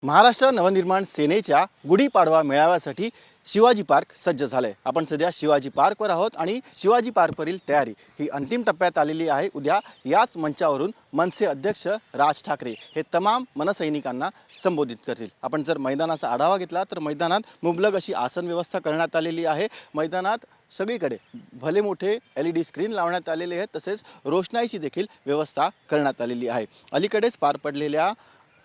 महाराष्ट्र नवनिर्माण सेनेच्या गुढीपाडवा मेळाव्यासाठी शिवाजी पार्क सज्ज झालंय। आपण सध्या शिवाजी पार्कवर आहोत आणि शिवाजी पार्कवरील तयारी ही अंतिम टप्प्यात आलेली आहे। उद्या याच मंचावरून मनसे अध्यक्ष राज ठाकरे हे तमाम मनसैनिकांना संबोधित करतील। आपण जर मैदानाचा आढावा घेतला तर मैदानात मुबलक अशी आसन व्यवस्था करण्यात आलेली आहे। मैदानात सगळीकडे भले मोठे LED स्क्रीन लावण्यात आलेले आहेत, तसेच रोषणाईची देखील व्यवस्था करण्यात आलेली आहे। अलीकडेच पार पडलेल्या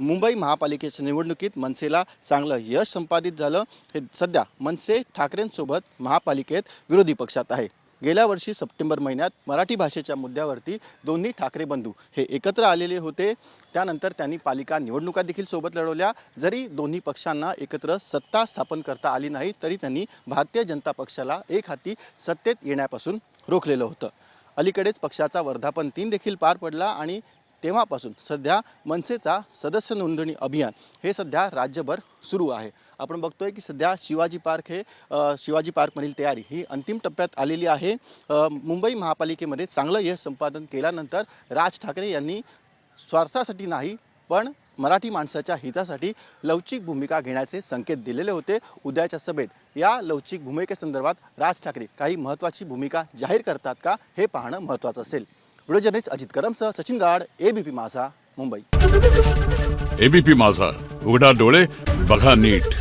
मुंबई महापालिकेच्या निवडणुकीत मनसेला चांगलं यश संपादित झालं। हे सध्या मनसे ठाकरेंसोबत महापालिकेत विरोधी पक्षात आहे। गेल्या वर्षी सप्टेंबर महिन्यात मराठी भाषेच्या मुद्द्यावरती दोन्ही ठाकरे बंधू हे एकत्र आलेले होते। त्यानंतर त्यांनी पालिका निवडणुका देखील सोबत लढवल्या। जरी दोन्ही पक्षांना एकत्र सत्ता स्थापन करता आली नाही तरी त्यांनी भारतीय जनता पक्षाला एक हाती सत्तेत येण्यापासून रोखलेलं होतं। अलीकडेच पक्षाचा वर्धापन दिन देखील पार पडला आणि तेव्हापासून सध्या मनसेचा सदस्य नोंदणी अभियान हे सध्या राज्यभर सुरू आहे। आपण बघतोय की सध्या शिवाजी पार्कमधील तयारी ही अंतिम टप्प्यात आलेली आहे। मुंबई महापालिकेमध्ये चांगलं यश संपादन केल्यानंतर राज ठाकरे यांनी स्वार्थासाठी नाही पण मराठी माणसाच्या हितासाठी लवचिक भूमिका घेण्याचे संकेत दिलेले होते। उद्याच्या सभेत या लवचिक भूमिकेसंदर्भात राज ठाकरे काही महत्त्वाची भूमिका जाहीर करतात का हे पाहणं महत्त्वाचं असेल। व्हिडिओ जर्नलिस्ट अजित करमसह सचिन गाड, ABP माझा, मुंबई। ABP माझा, उघडा डोळे बघा नीट।